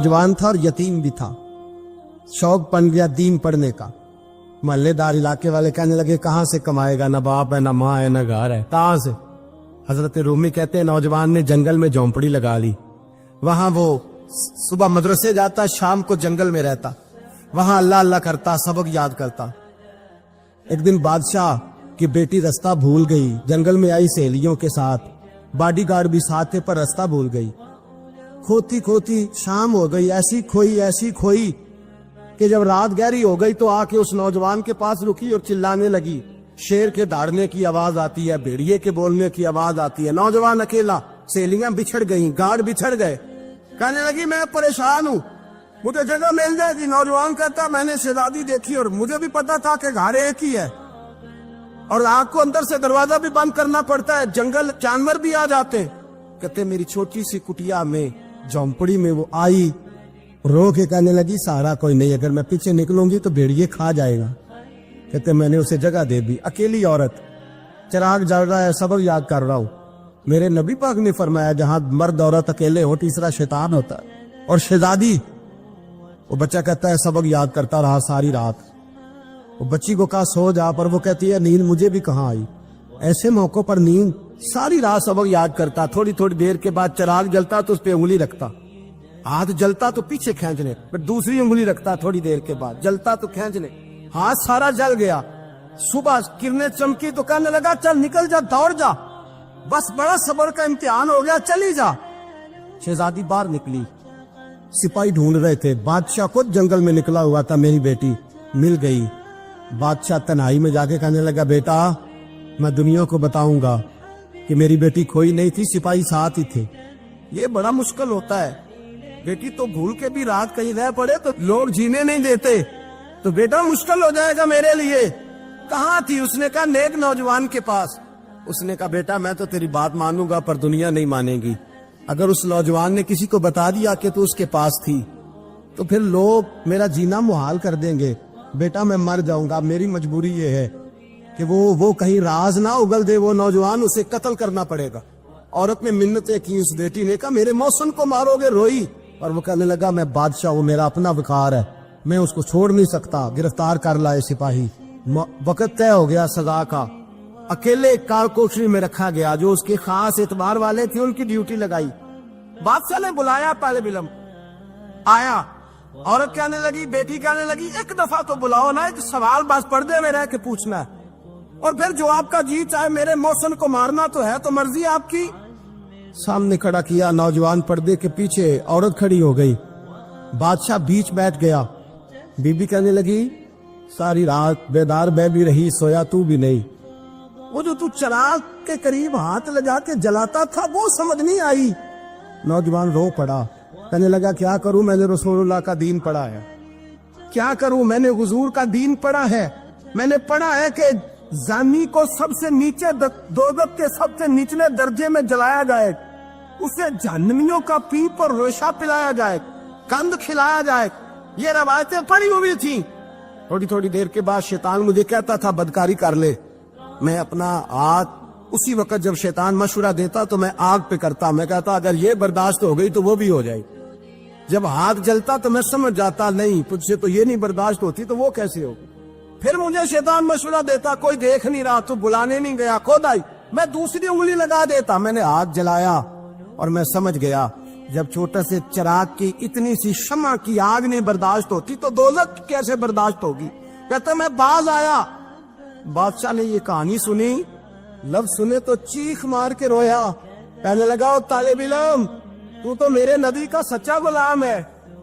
नौजवान था और यतीम भी था। शौक बन गया दीन पढ़ने का। मोहल्लेदार इलाके वाले कहने लगे कहाँ से कमाएगा, ना बाप है, ना माँ है, ना घर है, कहाँ से। हजरत रूमी कहते हैं नौजवान ने जंगल में झोंपड़ी लगा ली। वहां वो सुबह मदरसे जाता, शाम को जंगल में रहता, वहां अल्लाह अल्लाह करता, सबक याद करता। एक दिन बादशाह की बेटी रास्ता भूल गई, जंगल में आई सहेलियों के साथ, बॉडीगार्ड भी साथ थे, पर रास्ता भूल गई। खोती खोती शाम हो गई, ऐसी खोई कि जब रात गहरी हो गई तो आके उस नौजवान के पास रुकी और चिल्लाने लगी। शेर के दहाड़ने की आवाज आती है, भेड़िए के बोलने की आवाज आती है। नौजवान अकेला, सहेलियां बिछड़ गई, गार्ड बिछड़ गए। कहने लगी मैं परेशान हूँ, मुझे जगह मिल जाएगी। नौजवान कहता मैंने शहजादी देखी और मुझे भी पता था कि घर एक ही है और आग को अंदर से दरवाजा भी बंद करना पड़ता है, जंगल जानवर भी आ जाते। कहते मेरी छोटी सी कुटिया में, झोंपड़ी में वो आई, रो के कहने लगी सहारा कोई नहीं, अगर मैं पीछे निकलूंगी तो भेड़िए खा जाएगा। कहते मैंने उसे जगह दे दी। अकेली औरत, चिराग जल रहा है, सबक याद कर रहा हूं। मेरे नबी पाक ने फरमाया जहां मर्द औरत अकेले हो तीसरा शैतान होता है। और शहजादी, वो बच्चा कहता है सबक याद करता रहा सारी रात। वो बच्ची को कहा सो जा, पर वो कहती है नींद मुझे भी कहाँ आई। ऐसे मौकों पर नींद, सारी रात सबक याद करता। थोड़ी थोड़ी देर के बाद चिराग जलता तो उस पर उंगली रखता, हाथ जलता तो पीछे खींचने, फिर दूसरी उंगली रखता, थोड़ी देर के बाद जलता तो खींचने, हाथ सारा जल गया। सुबह किरणें चमकी तो कहने लगा चल निकल जा, दौड़ जा, बस बड़ा सब्र का इम्तिहान हो गया, चली जा। शहजादी बाहर निकली, सिपाही ढूंढ रहे थे। बादशाह खुद जंगल में निकला हुआ था, मेरी बेटी मिल गई। बादशाह तन्हाई में जाके कहने लगा बेटा मैं दुनिया को बताऊंगा कि मेरी बेटी खोई नहीं थी, सिपाही साथ ही थे। ये बड़ा मुश्किल होता है, बेटी तो भूल के भी रात कहीं रह पड़े तो लोग जीने नहीं देते, तो बेटा मुश्किल हो जाएगा मेरे लिए। कहाँ थी? उसने कहा नेक नौजवान के पास। उसने कहा बेटा मैं तो तेरी बात मानूंगा पर दुनिया नहीं मानेगी। अगर उस नौजवान ने किसी को बता दिया कि तू उसके पास थी तो फिर लोग मेरा जीना मुहाल कर देंगे। बेटा मैं मर जाऊंगा, मेरी मजबूरी ये है कि वो कहीं राज ना उगल दे वो नौजवान, उसे कत्ल करना पड़ेगा। औरत ने मिन्नतें की, उस बेटी ने कहा मेरे मौसम को मारोगे, रोई। और वो कहने लगा मैं बादशाह हूँ, मेरा अपना विकार है, मैं उसको छोड़ नहीं सकता। गिरफ्तार कर लाए सिपाही। वक्त तय हो गया सजा का। अकेले कार कोठरी में रखा गया, जो उसके खास एतबार वाले थे उनकी ड्यूटी लगाई। बादशाह ने बुलाया, पहले बिलम आया। औरत कहने लगी, बेटी कहने लगी एक दफा तो बुलाओ ना, एक सवाल बस पर्दे में रह के पूछना है और फिर जो आपका जी चाहे, मेरे मौसम को मारना तो है, तो मर्जी आपकी। सामने खड़ा किया, नौजवान पर्दे के पीछे, औरत खड़ी हो गई। बादशाह बीच बैठ गया। बीबी कहने लगी सारी रात बेदार मैं भी रही, सोया तू भी नहीं। वो जो तू चिराग के करीब हाथ लगा के जलाता था वो समझ नहीं आई। नौजवान रो पड़ा, कहने लगा क्या करूं, मैंने रसूलुल्लाह का दीन पढ़ा है, क्या करूं, मैंने हुजूर का दीन पढ़ा है। मैंने पढ़ा है कि जानी को सबसे नीचे दोज़ख के सबसे निचले दर्जे में जलाया जाए, उसे जहन्नमियों का पीप और रेशा पिलाया जाए, कंद खिलाया जाए। ये रवायतें पड़ी हुई थी। थोड़ी थोड़ी देर के बाद शैतान मुझे कहता था बदकारी कर ले। मैं अपना हाथ उसी वक्त जब शैतान मशवरा देता तो मैं आग पे करता। मैं कहता अगर ये बर्दाश्त हो गई तो वो भी हो जाएगी। जब हाथ जलता तो मैं समझ जाता नहीं तुझसे तो ये नहीं बर्दाश्त होती तो वो कैसे होगी। फिर मुझे शैतान मशवरा देता कोई देख नहीं रहा, तू बुलाने नहीं गया, खुद आई। मैं दूसरी उंगली लगा देता। मैंने हाथ जलाया और मैं समझ गया जब छोटे से चिराग की इतनी सी शमा की आग नहीं बर्दाश्त होती तो दोज़ख कैसे बर्दाश्त होगी। कहता मैं बाज आया। बादशाह ने ये कहानी सुनी, लफ्ज सुने तो चीख मार के रोया। कहने लगा तालिब इल्म तू तो मेरे नबी का सच्चा गुलाम है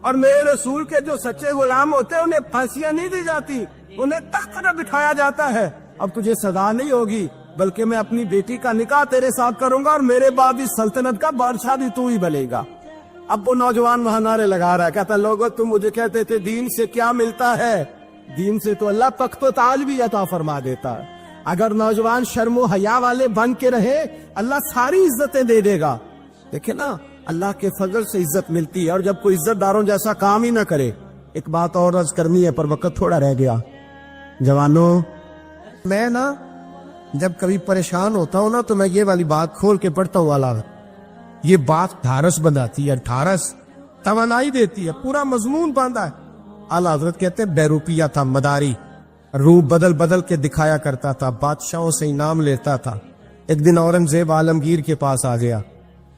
और मेरे रसूल के जो सच्चे गुलाम होते हैं उन्हें फांसियां नहीं दी जाती, उन्हें तख्त पर बिठाया जाता है। अब तुझे सजा नहीं होगी बल्कि मैं अपनी बेटी का निकाह तेरे साथ करूंगा और मेरे बाद इस सल्तनत का बादशाह भी तू ही बनेगा। अब वो नौजवान वहां नारे लगा रहा है, कहता लोगों तुम मुझे कहते थे दीन से क्या मिलता है, दीन से तो अल्लाह तख्त व ताज भी अता फरमा देता है। अगर नौजवान शर्मो हया वाले बन के रहे अल्लाह सारी इज्जतें दे देगा। देखे ना अल्लाह के फजल से इज्जत मिलती है और जब कोई इज्जतदारों जैसा काम ही ना करे। एक बात और अर्ज करनी है पर वक्त थोड़ा रह गया। जवानों मैं ना जब कभी परेशान होता हूँ ना तो मैं ये वाली बात खोल के पढ़ता हूँ। वाला ये बात ढारस बनाती है, ढारस तवानाई देती है, पूरा मजमून बांधा है। आला हजरत कहते हैं बेरूपिया था, मदारी, रूप बदल बदल के दिखाया करता था, बादशाहों से इनाम लेता था। एक दिन औरंगजेब आलमगीर के पास आ गया,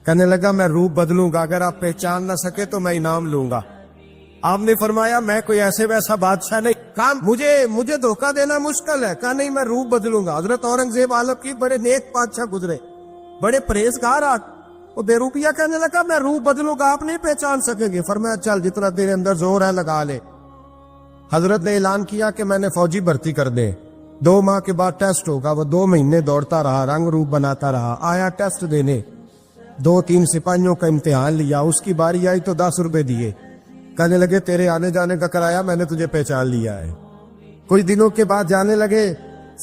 कहने लगा मैं रूप बदलूंगा, अगर आप पहचान ना सके तो मैं इनाम लूंगा। आपने फरमाया मैं कोई ऐसे वैसा बादशाह नहीं, कहा मुझे धोखा देना मुश्किल है, कहा नहीं मैं रूप बदलूंगा। हजरत औरंगजेब आलमगीर बड़े नेक बादशाह गुजरे, बड़े परहेजगार। वो बेरूपिया कहने लगा मैं रूप बदलूंगा, आप नहीं पहचान सकेंगे। फरमाया चल जितना तेरे अंदर जोर है लगा ले। हजरत ने ऐलान किया कि मैंने फौजी भर्ती कर दे, 2 माह के बाद टेस्ट होगा। वो 2 महीने दौड़ता रहा, रंग रूप बनाता रहा, आया टेस्ट देने, 2-3 सिपाहियों का इम्तिहान लिया, उसकी बारी आई तो 10 रुपए दिए, कहने लगे तेरे आने जाने का किराया मैंने तुझे पहचान लिया है। कुछ दिनों के बाद जाने लगे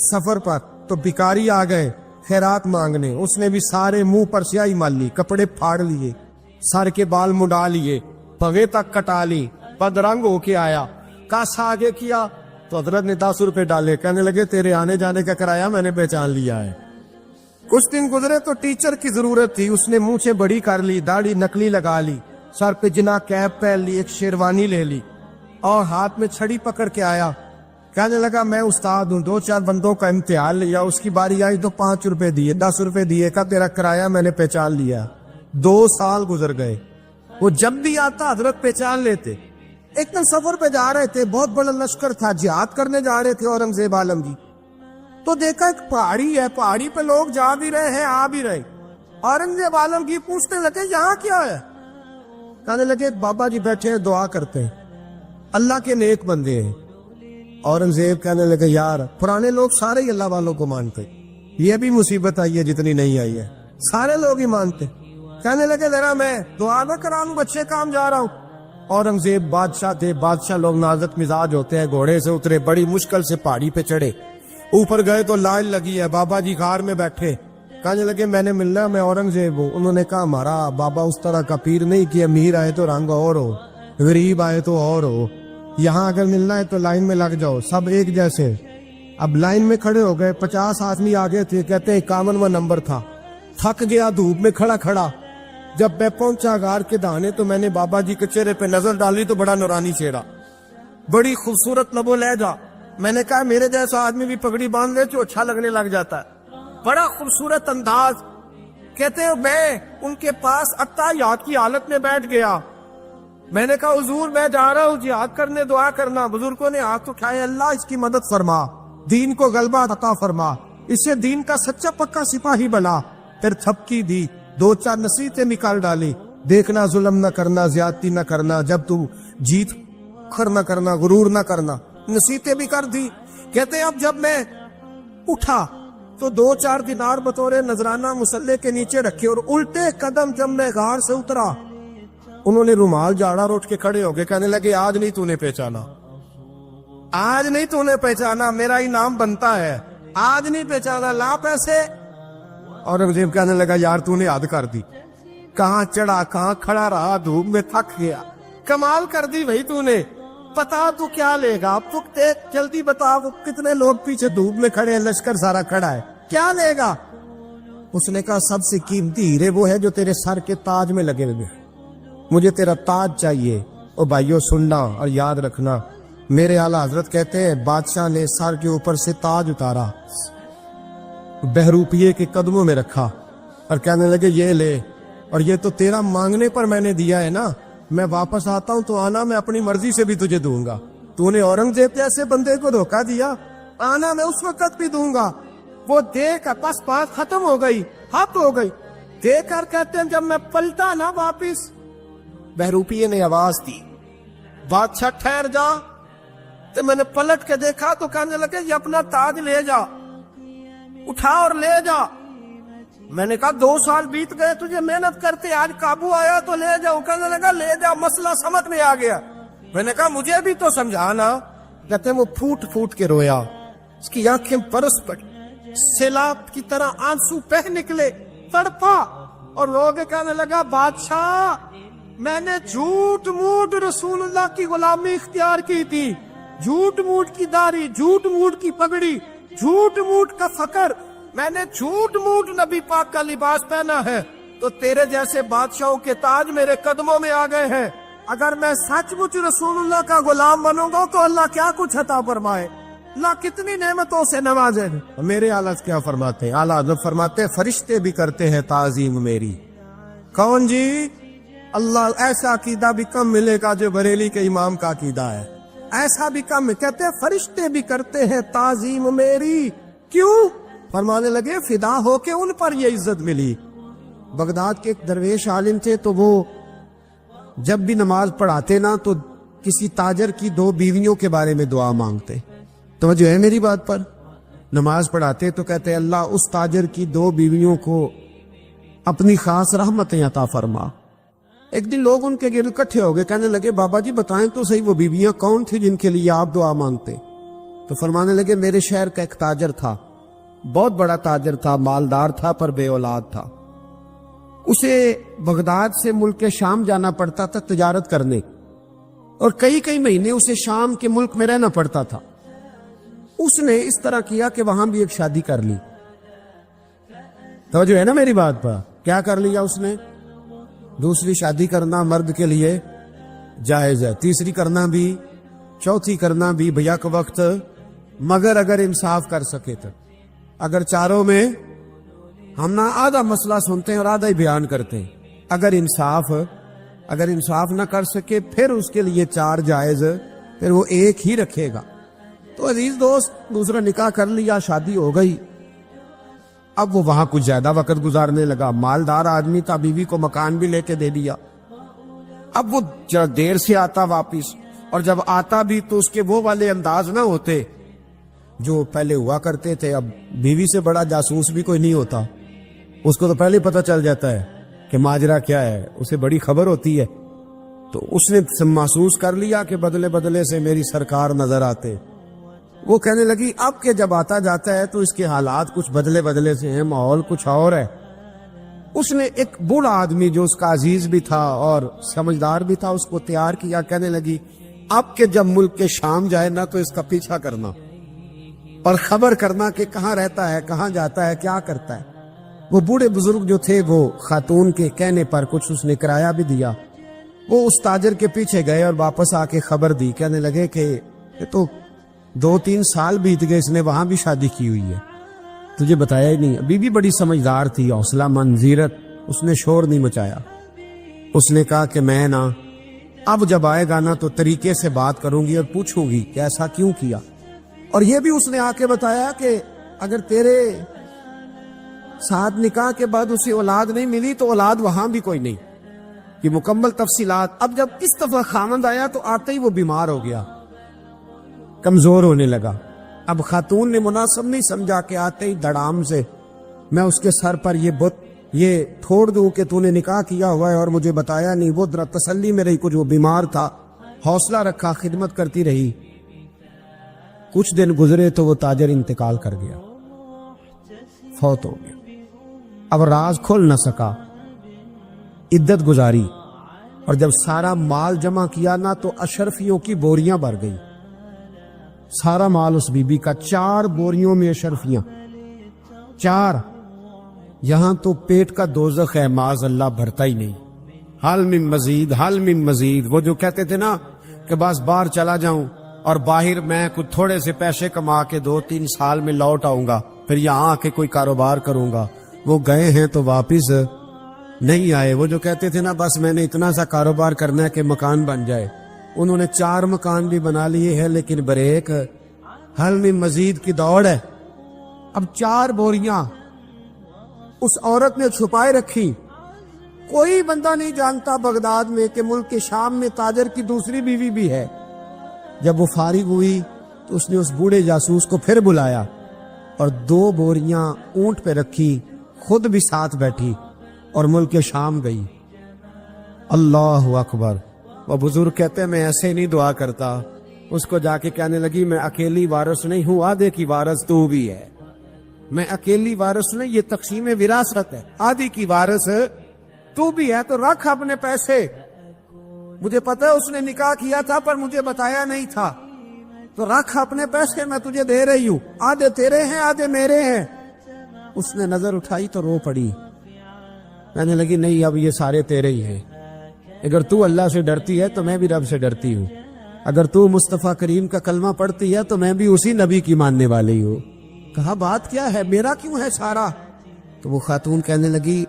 सफर पर, तो भिखारी आ गए खैरात मांगने। उसने भी सारे मुंह पर स्याही मार ली, कपड़े फाड़ लिए, सर के बाल मुंडा लिए, भगे तक कटा ली, बदरंग होके आया। कासा आगे किया तो हजरत ने 10 रुपए डाले, कहने लगे तेरे आने जाने का किराया मैंने पहचान लिया है। कुछ दिन गुजरे तो टीचर की जरूरत थी, उसने मुंह से बड़ी कर ली, दाढ़ी नकली लगा ली, सर पे जिना कैप पहन ली, एक शेरवानी ले ली और हाथ में छड़ी पकड़ के आया। कहने लगा मैं उस्ताद हूँ, 2-4 बंदों का इम्तिहान लिया, उसकी बारी आई तो 5 रुपए दिए, 10 रुपए दिए, का तेरा किराया मैंने पहचान लिया। 2 साल गुजर गए, वो जब भी आता हजरत पहचान लेते। एक दिन सफर पे जा रहे थे, बहुत बड़ा लश्कर था, जिहाद करने जा रहे थे औरंगजेब आलमगीर, तो देखा एक पहाड़ी है, पहाड़ी पे लोग जा भी रहे हैं आ भी रहे। औरंगजेब आलमगीर पूछने लगे यहाँ क्या है? कहने लगे बाबा जी बैठे हैं दुआ करते हैं, अल्लाह के नेक बंदे हैं। औरंगजेब कहने लगे यार पुराने लोग सारे ही अल्लाह वालों को मानते, ये भी मुसीबत आई है जितनी नहीं आई है, सारे लोग ही मानते। कहने लगे जरा मैं दुआ ना करा लूं, बच्चे काम जा रहा हूं। औरंगजेब बादशाह थे, बादशाह लोग नाजुक मिजाज होते हैं। घोड़े से उतरे, बड़ी मुश्किल से पहाड़ी पे चढ़े, ऊपर गए तो लाइन लगी है, बाबा जी कार में बैठे। कहने लगे मैंने मिलना, मैं औरंगजेब हूँ। उन्होंने कहा हमारा बाबा उस तरह का पीर नहीं कि अमीर आए तो रंग और हो, गरीब आए तो और हो, यहाँ अगर मिलना है तो लाइन में लग जाओ, सब एक जैसे। अब लाइन में खड़े हो गए, 50 आदमी आगे थे, कहते 51वां नंबर था। थक गया धूप में खड़ा खड़ा, जब मैं पहुंचा गार के दाने तो मैंने बाबा जी के चेहरे पे नजर डाली तो बड़ा नूरानी चेहरा, बड़ी खूबसूरत लबो लहजा। मैंने कहा मेरे जैसा आदमी भी पगड़ी बांध ले तो अच्छा लगने लग जाता है, बड़ा खूबसूरत अंदाज। कहते हैं मैं उनके पास अत्ताहियात की हालत में बैठ गया। मैंने कहा हुजूर मैं जा रहा हूँ जिहाद करने, दुआ करना। बुजुर्गों ने हाथ उठाए, अल्लाह इसकी मदद फरमा, दीन को गलबा अता फरमा, इससे दीन का सच्चा पक्का सिपाही बना। फिर थपकी दी, 2-4 नसीहतें निकाल डाली, देखना जुल्म न करना, ज्यादती न करना, जब तू जीत खर न करना, गुरूर न करना, नसीहतें भी कर दी। कहते अब जब मैं उठा तो 2-4 दिनार बतौरे नजराना मुसल्ले के नीचे रखे, और उल्टे कदम जब मैं गार से उतरा उन्होंने रुमाल झाड़ा और उठ के खड़े हो गए। कहने लगे आज नहीं तूने पहचाना, आज नहीं तूने पहचाना, मेरा इनाम बनता है, आज नहीं पहचाना, ला पैसे। औरंगजेब कहने लगा यार तूने हद कर दी, कहाँ चढ़ा कहाँ खड़ा रहा, धूप में थक गया, कमाल कर दी भाई तूने। पता तू क्या लेगा, पुख्ते जल्दी बता, वो कितने लोग पीछे धूप में खड़े हैं, लश्कर सारा खड़ा है, क्या लेगा? उसने कहा सबसे कीमती हीरे वो है जो तेरे सर के ताज में लगे हुए, मुझे तेरा ताज चाहिए। ओ भाइयों सुनना और याद रखना, मेरे आला हजरत कहते हैं बादशाह ने सर के ऊपर से ताज उतारा, बहरूपिये के कदमों में रखा और कहने लगे ये ले, और ये तो तेरा मांगने पर मैंने दिया है ना, मैं वापस आता हूं तो आना मैं अपनी मर्जी से भी तुझे दूंगा। तूने औरंगजेब जैसे बंदे को धोखा दिया, आना मैं उस वक्त भी दूंगा। वो देख बस बात खत्म हो गई, हद हो गई। देख कर कहते हैं जब मैं पलटा ना वापिस, बहरूपिये ने आवाज दी बादशाह ठहर जा। तो मैंने पलट के देखा तो कहने लगे ये अपना ताज ले जा, उठा और ले जा। मैंने कहा 2 साल बीत गए तुझे मेहनत करते, आज काबू आया तो ले जाओ। कहने लगा ले जा, मसला समझ में आ गया। मैंने कहा मुझे भी तो समझाना। कहते वो फूट फूट के रोया, उसकी आंखें बरस पड़ी, सैलाब की तरह आंसू बह निकले, तड़पा और रो के कहने लगा बादशाह मैंने झूठ मूठ रसूलुल्लाह की गुलामी इख्तियार की थी, झूठ मूठ की दाढ़ी, झूठ मूठ की पगड़ी, झूठ मूठ का फकर, मैंने झूठ मूठ नबी पाक का लिबास पहना है, तो तेरे जैसे बादशाहों के ताज मेरे कदमों में आ गए हैं। अगर मैं सचमुच रसूलुल्लाह का गुलाम बनूंगा तो अल्लाह क्या कुछ अता फरमाए, अल्लाह कितनी नेमतों से नवाजे। मेरे आला क्या फरमाते हैं, आला हज़रत फरमाते हैं फरिश्ते भी करते हैं ताजीम मेरी। कौन जी? अल्लाह। ऐसा अकीदा भी कम मिलेगा जो बरेली के इमाम का अकीदा है, ऐसा भी कम। कहते हैं फरिश्ते भी करते हैं ताजीम मेरी। क्यों? फरमाने लगे फिदा होके उन पर ये इज्जत मिली। बगदाद के एक दरवेश आलिम थे, तो वो जब भी नमाज पढ़ाते ना तो किसी ताजर की 2 बीवियों के बारे में दुआ मांगते। तो जो है मेरी बात पर, नमाज पढ़ाते तो कहते अल्लाह उस ताजर की 2 बीवियों को अपनी खास रहमतें अता फरमा। एक दिन लोग उनके गिर्द इकट्ठे हो गए, कहने लगे बाबा जी बताएं तो सही वो बीवियां कौन थी जिनके लिए आप दुआ मांगते। तो फरमाने लगे मेरे शहर का एक ताजर था, बहुत बड़ा ताजर था, मालदार था पर बे औलाद था। उसे बगदाद से मुल्क के शाम जाना पड़ता था तिजारत करने, और कई कई महीने उसे शाम के मुल्क में रहना पड़ता था। उसने इस तरह किया कि वहां भी एक शादी कर ली। तो जो है ना मेरी बात पर, क्या कर लिया उसने? दूसरी शादी करना मर्द के लिए जायज है, तीसरी करना भी, चौथी करना भी भैया के वक्त, मगर अगर इंसाफ कर सके तो। अगर चारों में हम ना आधा मसला सुनते हैं और आधा ही बयान करते हैं, अगर इंसाफ ना कर सके फिर उसके लिए 4 जायज, फिर वो एक ही रखेगा। तो अजीज दोस्त, दूसरा निकाह कर लिया, शादी हो गई। अब वो वहां कुछ ज्यादा वक्त गुजारने लगा, मालदार आदमी था, बीवी को मकान भी लेके दे दिया। अब वो देर से आता वापिस, और जब आता भी तो उसके वो वाले अंदाज ना होते जो पहले हुआ करते थे। अब बीवी से बड़ा जासूस भी कोई नहीं होता, उसको तो पहले पता चल जाता है कि माजरा क्या है, उसे बड़ी खबर होती है। तो उसने महसूस कर लिया कि बदले बदले से मेरी सरकार नजर आते। वो कहने लगी अब के जब आता जाता है तो इसके हालात कुछ बदले बदले से हैं, माहौल कुछ और है। उसने एक बूढ़ा आदमी जो उसका अजीज भी था और समझदार भी था उसको तैयार किया। कहने लगी अब के जब मुल्क के शाम जाए ना तो इसका पीछा करना और खबर करना कि कहाँ रहता है, कहाँ जाता है, क्या करता है। वो बूढ़े बुजुर्ग जो थे वो खातून के कहने पर कुछ उसने किराया भी दिया। वो उस ताजर के पीछे गए और वापस आके खबर दी। कहने लगे कि ये तो 2-3 साल बीत गए, इसने वहां भी शादी की हुई है, तुझे बताया ही नहीं। बीवी बड़ी समझदार थी, हौसला मंद, जीरत, उसने शोर नहीं मचाया। उसने कहा कि मैं ना अब जब आएगा ना तो तरीके से बात करूंगी और पूछूंगी कि ऐसा क्यों किया। और ये भी उसने आके बताया कि अगर तेरे साथ निकाह के बाद उसे औलाद नहीं मिली तो औलाद वहां भी कोई नहीं, कि मुकम्मल तफसीलात। अब जब इस दफा खामंद आया तो आते ही वो बीमार हो गया, कमजोर होने लगा। अब खातून ने मुनासिब नहीं समझा कि आते ही धड़ाम से मैं उसके सर पर ये छोड़ दूं कि तूने निकाह किया हुआ है और मुझे बताया नहीं। वो जरा तसल्ली में रही, कुछ वो बीमार था, हौसला रखा, खिदमत करती रही। कुछ दिन गुजरे तो वो ताजर इंतकाल कर गया, फौत हो गया। अब राज खोल न सका, इद्दत गुजारी, और जब सारा माल जमा किया ना तो अशरफियों की बोरियां भर गई। सारा माल उस बीबी का, 4 बोरियों में अशरफियां, 4। यहां तो पेट का दोज़ख है, माज अल्लाह भरता ही नहीं। हाल मिन मजीद, हाल मिन मजीद। वो जो कहते थे ना कि बस बाहर चला जाऊं और बाहर मैं कुछ थोड़े से पैसे कमा के 2-3 साल में लौट आऊंगा, फिर यहां आके कोई कारोबार करूंगा, वो गए हैं तो वापिस नहीं आए। वो जो कहते थे ना बस मैंने इतना सा कारोबार करना है कि मकान बन जाए, उन्होंने 4 मकान भी बना लिए हैं, लेकिन बरेक हल में मजीद की दौड़ है। अब 4 बोरियां उस औरत ने छुपाए रखी। कोई बंदा नहीं जानता बगदाद में कि मुल्क के शाम में ताजर की दूसरी बीवी भी है। जब वो फारिग हुई तो उसने उस बूढ़े जासूस को फिर बुलाया और 2 बोरियां ऊंट पे रखी, खुद भी साथ बैठी और मुल्क के शाम गई। अल्लाह अकबर। वो बुजुर्ग कहते हैं मैं ऐसे नहीं दुआ करता। उसको जाके कहने लगी मैं अकेली वारिस नहीं हूं, आधे की वारिस तू भी है। मैं अकेली वारिस नहीं, ये तकसीम विरासत है, आधी की वारिस तू भी है। तो रख अपने पैसे, मुझे पता है उसने निकाह किया था पर मुझे बताया नहीं था, तो रख अपने पैसे, मैं तुझे दे रही हूं, आधे तेरे हैं आधे मेरे हैं। उसने नजर उठाई तो रो पड़ी, कहने लगी नहीं अब ये सारे तेरे ही हैं। اگر تو اللہ سے ڈرتی ہے تو میں بھی رب سے ڈرتی ہوں، اگر تو مصطفیٰ کریم کا کلمہ پڑھتی ہے تو میں بھی اسی نبی کی ماننے والی ہوں۔ کہا بات کیا ہے، میرا کیوں ہے سارا؟ تو وہ خاتون کہنے لگی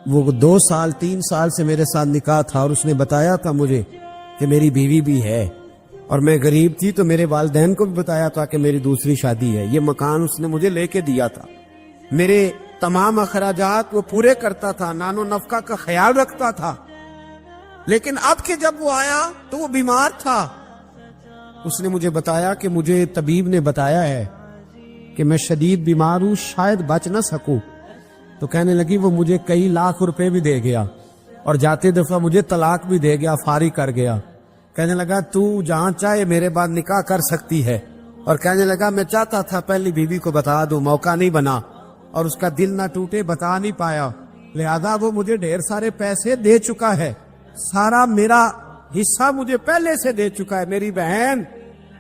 وہ 2 سال 3 سال سے میرے ساتھ نکاح تھا اور اس نے بتایا تھا مجھے کہ میری بیوی بھی ہے، اور میں غریب تھی تو میرے والدین کو بھی بتایا تھا کہ میری دوسری شادی ہے۔ یہ مکان اس نے مجھے لے کے دیا تھا، میرے تمام اخراجات وہ پورے کرتا تھا، نان و نفقہ کا خیال رکھتا تھا، لیکن اب کہ جب وہ آیا تو وہ بیمار تھا۔ اس نے مجھے بتایا کہ مجھے طبیب نے بتایا ہے کہ میں شدید بیمار ہوں، شاید بچ نہ سکوں۔ تو کہنے لگی وہ مجھے کئی لاکھ روپے بھی دے گیا اور جاتے دفعہ مجھے طلاق بھی دے گیا، فارغ کر گیا۔ کہنے لگا تو جہاں چاہے میرے بعد نکاح کر سکتی ہے، اور کہنے لگا میں چاہتا تھا پہلی بیوی کو بتا دوں، موقع نہیں بنا اور اس کا دل نہ ٹوٹے، بتا نہیں پایا، لہذا وہ مجھے ڈھیر سارے پیسے دے چکا ہے، سارا میرا حصہ مجھے پہلے سے دے چکا ہے میری بہن۔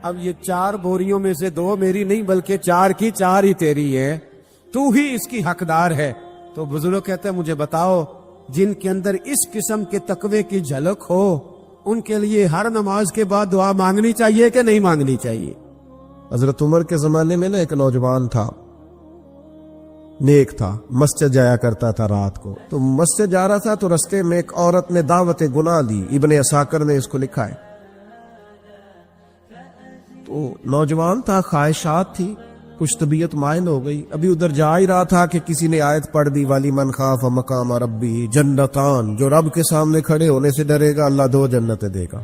اب یہ 4 بوریوں میں سے 2 میری نہیں بلکہ 4 کی 4 ہی تیری ہے، تو ہی اس کی حقدار ہے۔ تو بزرگ کہتے ہیں مجھے بتاؤ جن کے اندر اس قسم کے تقوی کی جھلک ہو ان کے لیے ہر نماز کے بعد دعا مانگنی چاہیے کہ نہیں مانگنی چاہیے؟ حضرت عمر کے زمانے میں نا ایک نوجوان تھا، نیک تھا، مسجد جایا کرتا تھا رات کو، تو مسجد جا رہا تھا تو رستے میں ایک عورت نے دعوت گناہ دی، ابن عساکر نے اس کو لکھا ہے۔ تو نوجوان تھا، خواہشات تھی، کچھ طبیعت مائل ہو گئی، ابھی ادھر جا ہی رہا تھا کہ کسی نے آیت پڑھ دی والی من خاف مقام ربی جنتان، جو رب کے سامنے کھڑے ہونے سے ڈرے گا اللہ 2 جنتیں دے گا۔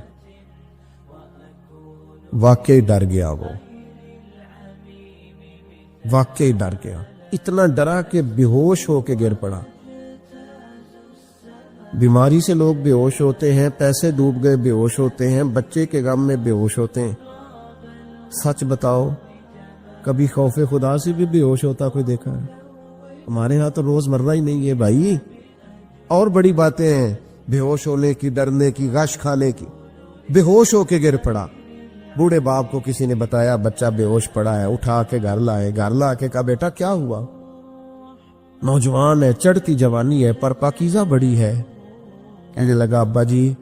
واقعی ڈر گیا، وہ واقعی ڈر گیا، اتنا ڈرا کہ بے ہوش ہو کے گر پڑا۔ بیماری سے لوگ بے ہوش ہوتے ہیں، پیسے ڈوب گئے بے ہوش ہوتے ہیں، بچے کے غم میں بے ہوش ہوتے ہیں۔ سچ بتاؤ کبھی خوف خدا سے بھی بے ہوش ہوتا کوئی دیکھا ہے؟ ہمارے ہاں تو روز مرہ ہی نہیں ہے بھائی، اور بڑی باتیں ہیں بے ہوش ہونے کی، ڈرنے کی، غش کھانے کی۔ بے ہوش ہو کے گر پڑا، بوڑھے باپ کو کسی نے بتایا بچہ بے ہوش پڑا ہے، اٹھا کے گھر لائے، گھر لا کے کہا بیٹا کیا ہوا؟ نوجوان ہے، چڑھتی جوانی ہے پر پاکیزہ بڑی ہے۔ کہنے لگا ابا جی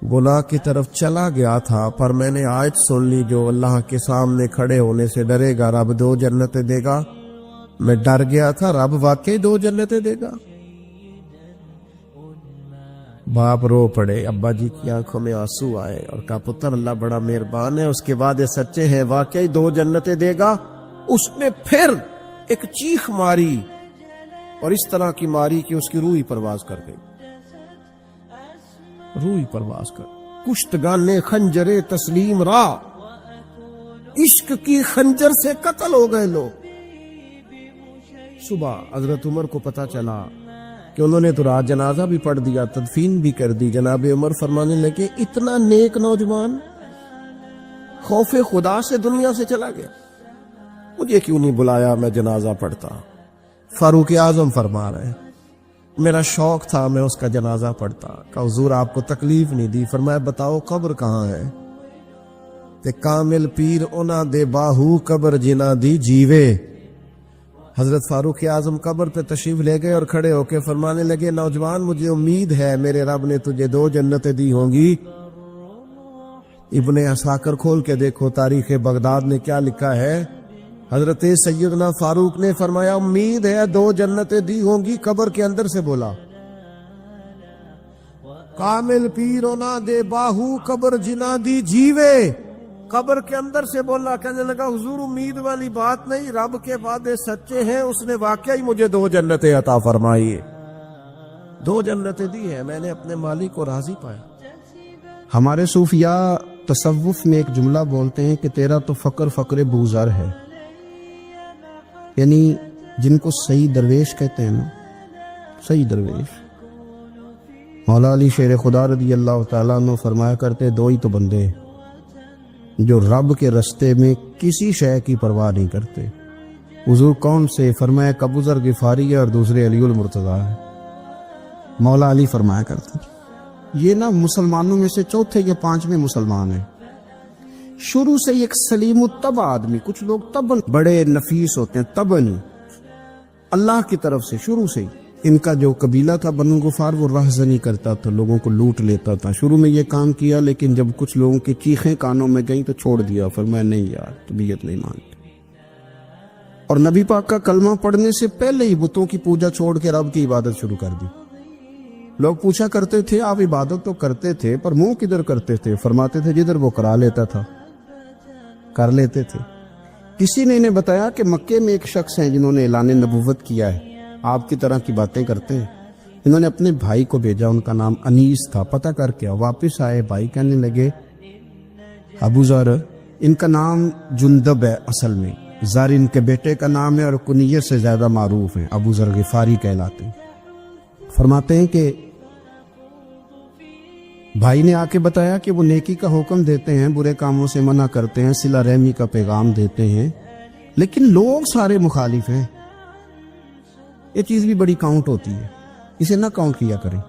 گناہ کی طرف چلا گیا تھا پر میں نے آیت سن لی جو اللہ کے سامنے کھڑے ہونے سے ڈرے گا رب 2 جنتیں دے گا، میں ڈر گیا تھا، رب واقعی 2 جنتیں دے گا۔ باپ رو پڑے، ابا جی کی آنکھوں میں آنسو آئے اور کہا پتر اللہ بڑا مہربان ہے، اس کے بعد یہ سچے ہیں، واقعی 2 جنتیں دے گا۔ اس نے پھر ایک چیخ ماری اور اس طرح کی ماری کہ اس کی روح ہی پرواز کر گئی، روح پرواز کر، کشتگان خنجر تسلیم را، عشق کی خنجر سے قتل ہو گئے لوگ۔ صبح حضرت عمر کو پتا چلا کہ انہوں نے تو رات جنازہ بھی پڑھ دیا، تدفین بھی کر دی۔ جناب عمر فرمانے لگے اتنا نیک نوجوان خوف خدا سے دنیا سے چلا گیا، مجھے کیوں نہیں بلایا میں جنازہ پڑھتا؟ فاروق اعظم فرما رہے ہیں میرا شوق تھا میں اس کا جنازہ پڑھتا۔ کہ حضور آپ کو تکلیف نہیں دی؟ فرمایا بتاؤ قبر کہاں ہے؟ تے کامل پیر اونا دے باہو قبر جنا دی جیوے۔ حضرت فاروق اعظم قبر پہ تشریف لے گئے اور کھڑے ہو کے فرمانے لگے نوجوان مجھے امید ہے میرے رب نے تجھے 2 جنتیں دی ہوں گی۔ ابن عساکر کھول کے دیکھو تاریخ بغداد نے کیا لکھا ہے۔ حضرت سیدنا فاروق نے فرمایا امید ہے 2 جنتیں دی ہوں گی، قبر کے اندر سے بولا کامل پیرونا دے باہو قبر جنا دی جیوے، قبر کے اندر سے بولا۔ کہنے لگا حضور امید والی بات نہیں، رب کے وعدے سچے ہیں، اس نے واقعی مجھے 2 جنتیں عطا فرمائی، 2 جنتیں دی ہیں، میں نے اپنے مالک کو راضی پایا۔ ہمارے صوفیاء تصوف میں ایک جملہ بولتے ہیں کہ تیرا تو فقر فقر بوزر ہے، یعنی جن کو صحیح درویش کہتے ہیں نا، صحیح درویش۔ مولا علی شیر خدا رضی اللہ تعالیٰ عنہ فرمایا کرتے 2 ہی تو بندے جو رب کے رستے میں کسی شے کی پرواہ نہیں کرتے۔ حضور کون سے؟ فرمایا ابو ذر غفاری ہے اور دوسرے علی المرتضیٰ ہے۔ مولا علی فرمایا کرتے یہ نا مسلمانوں میں سے 4 یا 5ویں مسلمان ہیں، شروع سے ایک سلیم الطبع آدمی، کچھ لوگ طبعاً بڑے نفیس ہوتے ہیں، طبعاً اللہ کی طرف سے شروع سے ان کا جو قبیلہ تھا بنو غفار وہ رہزنی کرتا تھا، لوگوں کو لوٹ لیتا تھا. شروع میں یہ کام کیا لیکن جب کچھ لوگوں کی چیخیں کانوں میں گئیں تو چھوڑ دیا، فرمایا نہیں یار طبیعت نہیں مانتی. اور نبی پاک کا کلمہ پڑھنے سے پہلے ہی بتوں کی پوجا چھوڑ کے رب کی عبادت شروع کر دی. لوگ پوچھا کرتے تھے آپ عبادت تو کرتے تھے پر منہ کدھر کرتے تھے؟ فرماتے تھے جدھر وہ کرا لیتا تھا کر لیتے تھے. کسی نے انہیں بتایا کہ مکے میں ایک شخص ہیں جنہوں نے اعلان نبوت کیا ہے، آپ کی طرح کی باتیں کرتے ہیں. انہوں نے اپنے بھائی کو بھیجا، ان کا نام انیس تھا. پتہ کر کے واپس آئے، بھائی کہنے لگے ابو ذر ان کا نام جندب ہے، اصل میں زر ان کے بیٹے کا نام ہے اور کنیت سے زیادہ معروف ہیں، ابو ذر غفاری کہلاتے ہیں. فرماتے ہیں کہ بھائی نے آ کے بتایا کہ وہ نیکی کا حکم دیتے ہیں، برے کاموں سے منع کرتے ہیں، صلہ رحمی کا پیغام دیتے ہیں، لیکن لوگ سارے مخالف ہیں. یہ چیز بھی بڑی کاؤنٹ ہوتی ہے، اسے نہ کاؤنٹ کیا کریں.